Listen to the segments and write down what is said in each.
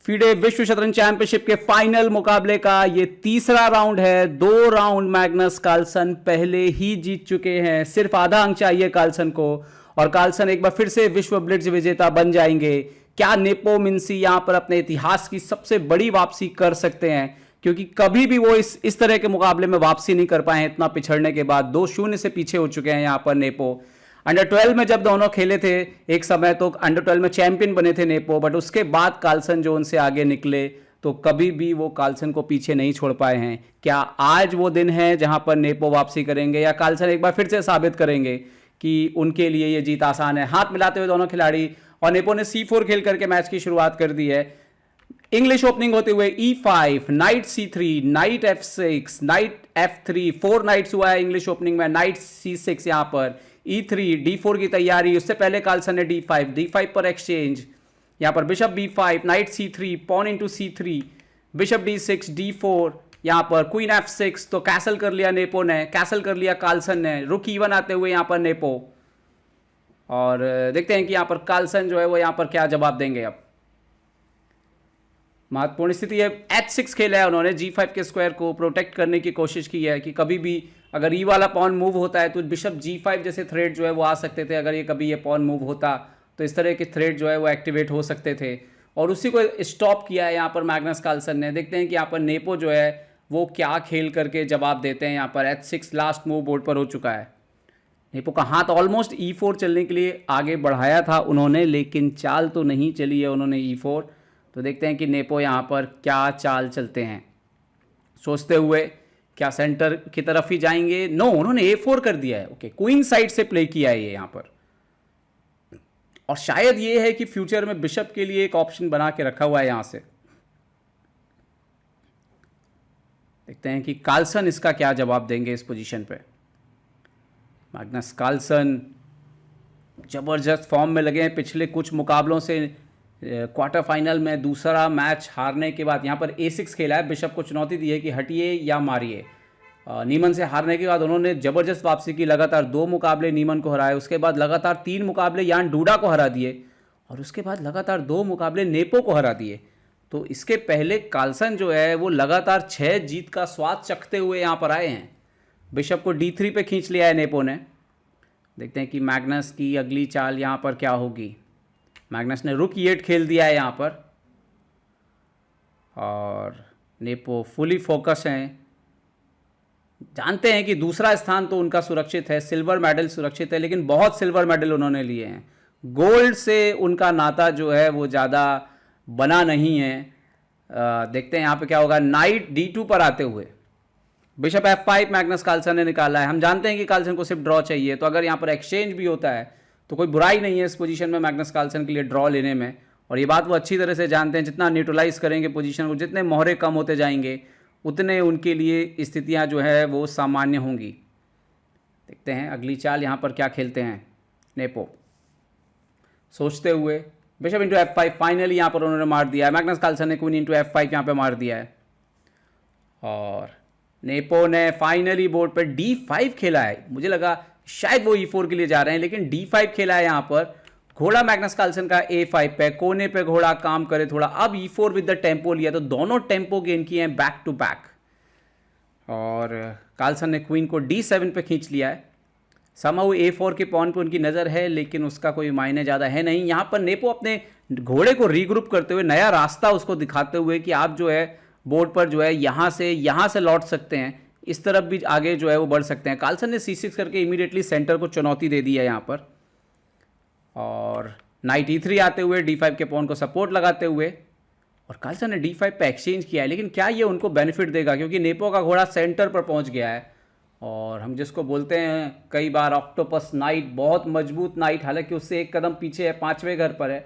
FIDE विश्व शतरंज championship के फाइनल मुकाबले का ये तीसरा राउंड है। 2 राउंड मैग्नस कार्लसन पहले ही जीत चुके हैं, सिर्फ आधा अंक चाहिए कार्लसन को और कार्लसन एक बार फिर से विश्व ब्लिट्ज विजेता बन जाएंगे। क्या नेपोमिंसी यहां पर अपने इतिहास की सबसे बड़ी वापसी कर सकते हैं, क्योंकि कभी भी वो इस तरह के मुकाबले में वापसी नहीं कर पाए हैं। इतना पिछड़ने के बाद 2-0 से पीछे हो चुके हैं यहां पर नेपो। अंडर 12 में जब दोनों खेले थे एक समय तो अंडर 12 में चैंपियन बने थे नेपो, बट उसके बाद कार्लसन जो उनसे आगे निकले तो कभी भी वो कार्लसन को पीछे नहीं छोड़ पाए हैं। क्या आज वो दिन है जहां पर नेपो वापसी करेंगे या कार्लसन एक बार फिर से साबित करेंगे कि उनके लिए ये जीत आसान है? हाथ मिलाते हुए दोनों खिलाड़ी और नेपो ने C4 खेल करके मैच की शुरुआत कर दी है। इंग्लिश ओपनिंग होते हुए E5, night C3, night F6, night F3, 4 nights हुआ है इंग्लिश ओपनिंग में, नाइट C6 यहां पर E3, D4 की तैयारी। उससे पहले कार्लसन ने D5 पर एक्सचेंज, यहां पर bishop B5, knight C3, pawn into C3, bishop D6, D4, यहां पर क्वीन F6, तो कैसल कर लिया नेपो ने, कैसल कर लिया कार्लसन ने। रुक E1 आते हुए यहां पर नेपो, और देखते हैं कि यहां पर कार्लसन जो है वो यहां पर क्या जवाब देंगे। अब महत्वपूर्ण स्थिति है, H6 खेला है उन्होंने, G5 के स्क्वायर को प्रोटेक्ट करने की कोशिश की है कि कभी भी अगर ई वाला पॉन मूव होता है तो बिशप G5 जैसे थ्रेड जो है वो आ सकते थे। अगर ये कभी ये पॉन मूव होता तो इस तरह के थ्रेड जो है वो एक्टिवेट हो सकते थे, और उसी को स्टॉप किया है यहाँ पर मैग्नस कार्लसन ने। देखते हैं कि यहाँ पर नेपो जो है वो क्या खेल करके जवाब देते हैं। यहाँ पर H6 लास्ट मूव बोर्ड पर हो चुका है। नेपो का हाथ ऑलमोस्ट E4 चलने के लिए आगे बढ़ाया था उन्होंने, लेकिन चाल तो नहीं चली है उन्होंने E4। तो देखते हैं कि नेपो यहाँ पर क्या चाल चलते हैं, सोचते हुए क्या सेंटर की तरफ ही जाएंगे। नो, उन्होंने A4 कर दिया है। ओके, क्वीन साइड से प्ले किया है ये यहाँ पर, और शायद ये है कि फ्यूचर में बिशप के लिए एक ऑप्शन बना के रखा हुआ है यहां से। देखते हैं कि कार्लसन इसका क्या जवाब देंगे इस पोजीशन पे। मैग्नस कार्लसन जबरदस्त फॉर्म में लगे हैं पिछले कुछ मुकाबलों से। क्वार्टर फाइनल में दूसरा मैच हारने के बाद यहाँ पर A6 खेला है, बिशप को चुनौती दी है कि हटिए या मारिए। नीमन से हारने के बाद उन्होंने जबरदस्त वापसी की, लगातार 2 मुकाबले नीमन को हराए, उसके बाद लगातार 3 मुकाबले यान डूडा को हरा दिए, और उसके बाद लगातार 2 मुकाबले नेपो को हरा दिए। तो इसके पहले कार्लसन जो है वो लगातार 6 जीत का स्वाद चखते हुए यहाँ पर आए हैं। बिशप को D3 पे खींच लिया है नेपो ने। देखते हैं कि मैग्नस की अगली चाल यहाँ पर क्या होगी। मैग्नस ने रुक E8 खेल दिया है यहाँ पर, और नेपो फुली फोकस हैं। जानते हैं कि दूसरा स्थान तो उनका सुरक्षित है, सिल्वर मेडल सुरक्षित है, लेकिन बहुत सिल्वर मेडल उन्होंने लिए हैं। गोल्ड से उनका नाता जो है वो ज़्यादा बना नहीं है। देखते हैं यहाँ पे क्या होगा। नाइट D2 पर आते हुए बिशप F5 मैग्नस कार्लसन ने निकाला है। हम जानते हैं कि कार्लसन को सिर्फ ड्रॉ चाहिए, तो अगर यहाँ पर एक्सचेंज भी होता है तो कोई बुराई नहीं है इस पोजीशन में मैग्नस कार्लसन के लिए ड्रॉ लेने में, और ये बात वो अच्छी तरह से जानते हैं। जितना न्यूट्रलाइज करेंगे पोजीशन को, जितने मोहरे कम होते जाएंगे, उतने उनके लिए स्थितियां जो है वो सामान्य होंगी। देखते हैं अगली चाल यहाँ पर क्या खेलते हैं नेपो। सोचते हुए बिशप इंटू F5 फाइनली यहाँ पर उन्होंने मार दिया है। मैग्नस कार्लसन ने क्वीन इंटू F5 यहाँ पर मार दिया है, और नेपो ने फाइनली बोर्ड पर D5 खेला है। मुझे लगा शायद वो E4 के लिए जा रहे हैं, लेकिन D5 खेला है यहाँ पर। घोड़ा मैग्नस कार्लसन का A5 पे, कोने पे घोड़ा काम करे थोड़ा। अब E4 विद द टेम्पो लिया, तो दोनों टेम्पो गेन किए हैं बैक टू बैक, और कार्लसन ने क्वीन को D7 पे खींच लिया है। समहाउ A4 के पॉन पे उनकी नज़र है, लेकिन उसका कोई मायने ज़्यादा है नहीं। यहाँ पर नेपो अपने घोड़े को रीग्रुप करते हुए, नया रास्ता उसको दिखाते हुए कि आप जो है बोर्ड पर जो है यहाँ से लौट सकते हैं, इस तरफ भी आगे जो है वो बढ़ सकते हैं। कार्लसन ने C6 करके इमीडिएटली सेंटर को चुनौती दे दी है यहाँ पर, और नाइट E3 आते हुए D5 के पॉन को सपोर्ट लगाते हुए, और कार्लसन ने D5 पे एक्सचेंज किया है। लेकिन क्या ये उनको बेनिफिट देगा, क्योंकि नेपो का घोड़ा सेंटर पर पहुंच गया है, और हम जिसको बोलते हैं कई बार ऑक्टोपस नाइट, बहुत मजबूत नाइट, हालांकि उससे एक कदम पीछे है, 5वें घर पर है,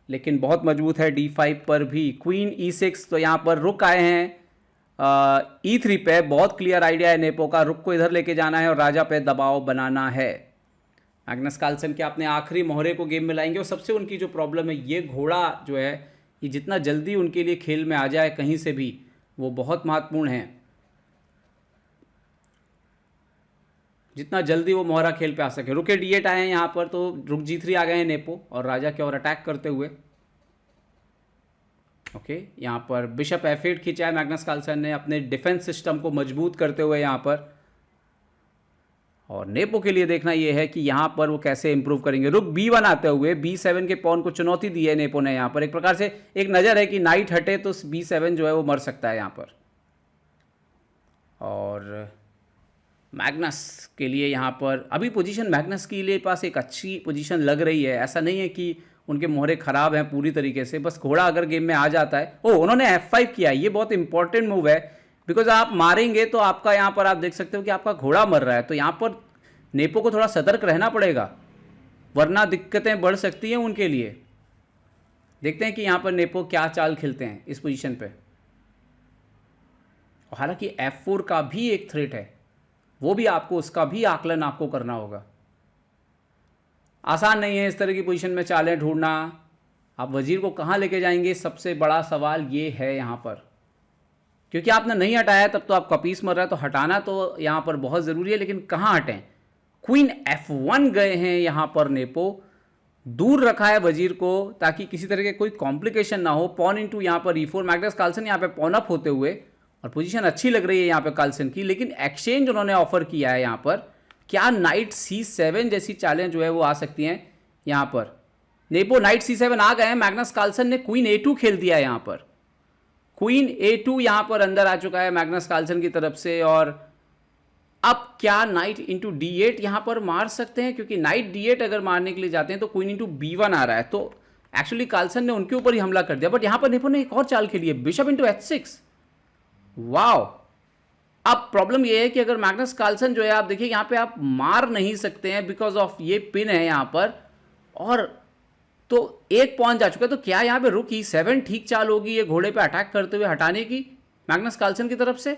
लेकिन बहुत मजबूत है D5 पर भी। क्वीन E6, तो यहाँ पर रुक आए हैं E3 पे। बहुत क्लियर आइडिया है नेपो का, रुक को इधर लेके जाना है और राजा पे दबाव बनाना है। मैग्नस कार्लसन के अपने आखिरी मोहरे को गेम में लाएंगे, और सबसे उनकी जो प्रॉब्लम है, ये घोड़ा जो है ये जितना जल्दी उनके लिए खेल में आ जाए कहीं से भी, वो बहुत महत्वपूर्ण है। जितना जल्दी वो मोहरा खेल पे आ सके। रुके D8 आए हैं यहाँ पर, तो रुक G3 आ गए हैं नेपो, और राजा की ओर अटैक करते हुए। ओके, यहाँ पर बिशप F8 खींचा है मैग्नस कार्लसन ने अपने डिफेंस सिस्टम को मजबूत करते हुए यहाँ पर। और नेपो के लिए देखना ये है कि यहाँ पर वो कैसे इंप्रूव करेंगे। रुक B1 आते हुए B7 के पॉन को चुनौती दी है नेपो ने। यहाँ पर एक प्रकार से एक नज़र है कि नाइट हटे तो B7 जो है वो मर सकता है यहाँ पर। और मैग्नस के लिए यहाँ पर अभी पोजीशन मैग्नस के लिए पास एक अच्छी पोजीशन लग रही है। ऐसा नहीं है कि उनके मोहरे ख़राब हैं पूरी तरीके से, बस घोड़ा अगर गेम में आ जाता है। ओ, उन्होंने F5 किया, ये बहुत इंपॉर्टेंट मूव है बिकॉज आप मारेंगे तो आपका यहाँ पर आप देख सकते हो कि आपका घोड़ा मर रहा है। तो यहाँ पर नेपो को थोड़ा सतर्क रहना पड़ेगा वरना दिक्कतें बढ़ सकती हैं उनके लिए। देखते हैं कि यहाँ पर नेपो क्या चाल खेलते हैं इस पोजीशन पे। हालांकि F4 का भी एक थ्रेट है, वो भी आपको उसका भी आकलन आपको करना होगा। आसान नहीं है इस तरह की पोजीशन में चालें ढूंढना। आप वजीर को कहाँ लेके जाएंगे, सबसे बड़ा सवाल ये है यहाँ पर, क्योंकि आपने नहीं हटाया तब तो आपका पीस मर रहा है। तो हटाना तो यहाँ पर बहुत ज़रूरी है, लेकिन कहाँ हटें। क्वीन F1 गए हैं यहाँ पर नेपो, दूर रखा है वजीर को ताकि किसी तरह के कोई कॉम्प्लिकेशन ना हो। पॉन इंटू यहाँ पर E4, मैग्नस कार्लसन यहाँ पे पॉन अप होते हुए, और पोजीशन अच्छी लग रही है यहाँ पे कार्लसन की। लेकिन एक्सचेंज उन्होंने ऑफर किया है यहाँ पर। क्या नाइट C7 जैसी चालें जो है वो आ सकती हैं यहाँ पर। नेपो नाइट C7 आ गए हैं, मैग्नस कार्लसन ने क्वीन A2 खेल दिया है यहाँ पर। क्वीन A2 यहाँ पर अंदर आ चुका है मैग्नस कार्लसन की तरफ से। और अब क्या नाइट इंटू D8 यहाँ पर मार सकते हैं, क्योंकि नाइट D8 अगर मारने के लिए जाते हैं तो क्वीन इंटू B1 आ रहा है। तो एक्चुअली कार्लसन ने उनके ऊपर ही हमला कर दिया। बट यहाँ पर नेपो ने एक और चाल खेली है, बिशप इंटू H6। वाओ, अब प्रॉब्लम ये है कि अगर मैग्नस कार्लसन जो है, आप देखिए यहाँ पे आप मार नहीं सकते हैं बिकॉज ऑफ ये पिन है यहाँ पर। और तो एक पॉइंट जा चुका है। तो क्या यहाँ पे रुक E7 ठीक चाल होगी ये घोड़े पे अटैक करते हुए हटाने की मैग्नस कार्लसन की तरफ से?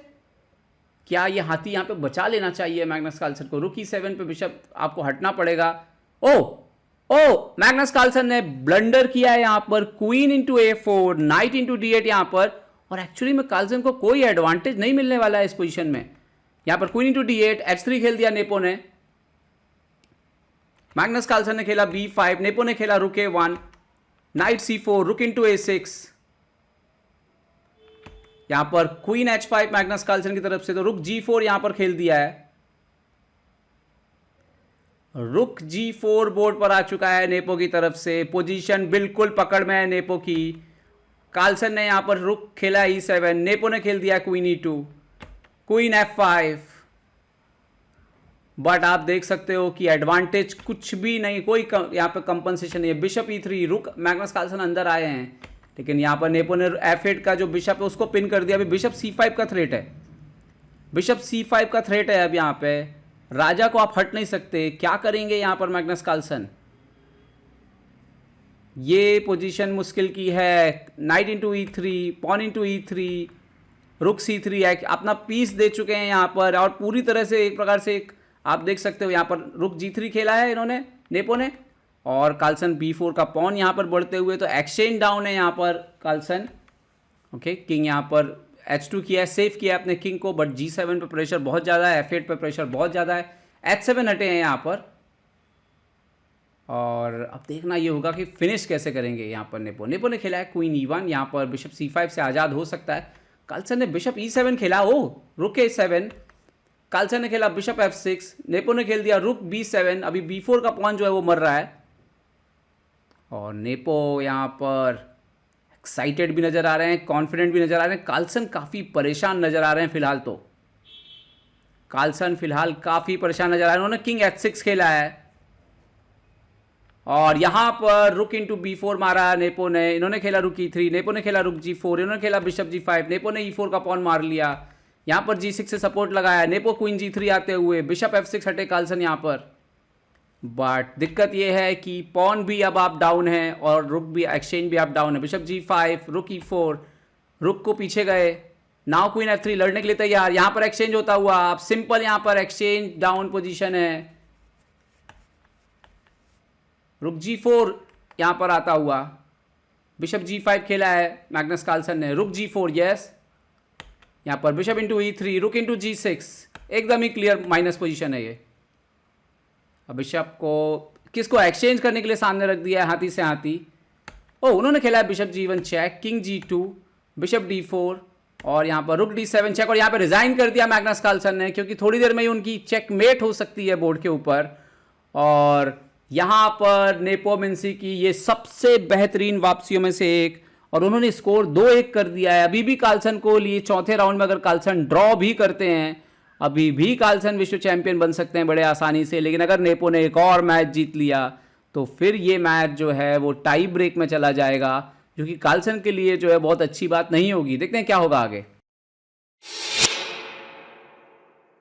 क्या ये हाथी यहाँ पे बचा लेना चाहिए मैग्नस कार्लसन को? रुक E7 पे बिशप आपको हटना पड़ेगा। ओ मैग्नस कार्लसन ने ब्लंडर किया है यहाँ पर। Queen into A4, night into D8 यहाँ पर। और एक्चुअली में कार्लसन को कोई एडवांटेज नहीं मिलने वाला है इस पोजीशन में। यहाँ पर क्वीन इंटू D8, H3 खेल दिया नेपो ने। मैग्नस कार्लसन ने खेला B5, नेपो ने खेला रुक A1, नाइट C4, रुक इंटू A6। यहां पर क्वीन H5 मैग्नस कार्लसन की तरफ से, तो रुक G4 यहां पर खेल दिया है। रुक G4 बोर्ड पर आ चुका है नेपो की तरफ से। पोजीशन बिल्कुल पकड़ में है नेपो की। कार्लसन ने यहां पर रुक खेला E7, नेपो ने खेल दिया queen E2, queen F5। But आप देख सकते हो कि एडवांटेज कुछ भी नहीं, कोई यहाँ पे कंपनसेशन नहीं है। बिशप E3, रुक मैग्नस कार्लसन अंदर आए हैं, लेकिन यहाँ पर नेपो ने F8 का जो बिशप है उसको पिन कर दिया। अभी बिशप C5 का थ्रेट है, बिशप C5 का थ्रेट है। अब यहाँ पे राजा को आप हट नहीं सकते। क्या करेंगे यहाँ पर मैग्नस कार्लसन? ये पोजीशन मुश्किल की है। Night into E3, pawn into E3, रुक C3 अपना पीस दे चुके हैं यहाँ पर। और पूरी तरह से एक प्रकार से एक आप देख सकते हो यहाँ पर रुक G3 खेला है इन्होंने, नेपो ने। और कार्लसन B4 का पॉन यहाँ पर बढ़ते हुए, तो एक्सचेंज डाउन है यहाँ पर कार्लसन। ओके, किंग यहाँ पर H2 किया है, सेव किया है अपने किंग को। बट G7 पे प्रेशर बहुत ज़्यादा है, F8 पे प्रेशर बहुत ज़्यादा है। H7 हटे हैं यहाँ पर। और अब देखना ये होगा कि फिनिश कैसे करेंगे यहाँ पर नेपो ने खेला है क्वीन E1, यहाँ पर बिशप C5 से आज़ाद हो सकता है। कार्लसन ने बिशप E7 खेला, रुक A7। कार्लसन ने खेला बिशप F6, नेपो ने खेल दिया रुक B7। अभी B4 का पॉन जो है वो मर रहा है। और नेपो यहाँ पर एक्साइटेड भी नज़र आ रहे हैं, कॉन्फिडेंट भी नज़र आ रहे हैं। कार्लसन काफ़ी परेशान नज़र आ रहे हैं फिलहाल। तो कार्लसन फिलहाल काफ़ी परेशान नज़र आ रहे हैं। उन्होंने किंग H6 खेला है और यहाँ पर रुक इंटू B4 मारा नेपो ने। इन्होंने खेला रुक E3, नेपो ने खेला रुक G4, इन्होंने खेला बिशप G5, नेपो ने E4 का पॉन मार लिया। यहाँ पर G6 से सपोर्ट लगाया, नेपो क्वीन G3 आते हुए, बिशप F6 हटे कार्लसन यहाँ पर। बट दिक्कत यह है कि पॉन भी अब आप डाउन है और रुक भी, एक्सचेंज भी आप डाउन है। बिशप G5, रुक E4, रुक को पीछे गए। नाउ क्वीन F3 लड़ने के लिए तैयार। यहाँ पर एक्सचेंज होता हुआ, आप सिंपल यहाँ पर एक्सचेंज डाउन पोजीशन है। रुक G4 यहाँ पर आता हुआ, बिशप G5 खेला है मैग्नस कार्लसन ने, रुक G4, यस। यहाँ पर बिशप इंटू E3, रुक इंटू G6, एकदम ही क्लियर माइनस पोजीशन है ये। अब बिशप को किसको एक्सचेंज करने के लिए सामने रख दिया है, हाथी से हाथी। ओ उन्होंने खेला है bishop G1 check, king G2, bishop D4 और यहाँ पर रुक D7 चेक, और यहाँ पे रिजाइन कर दिया मैग्नस कार्लसन ने, क्योंकि थोड़ी देर में ही उनकी चेकमेट हो सकती है बोर्ड के ऊपर। और यहाँ पर नेपोमिंसी की ये सबसे बेहतरीन वापसियों में से एक, और उन्होंने स्कोर 2-1 कर दिया है। अभी भी कार्लसन को लिए चौथे राउंड में अगर कार्लसन ड्रॉ भी करते हैं, अभी भी कार्लसन विश्व चैंपियन बन सकते हैं बड़े आसानी से। लेकिन अगर नेपो ने एक और मैच जीत लिया तो फिर ये मैच जो है वो टाई ब्रेक में चला जाएगा, जो कि कार्लसन के लिए जो है बहुत अच्छी बात नहीं होगी। देखते हैं क्या होगा आगे।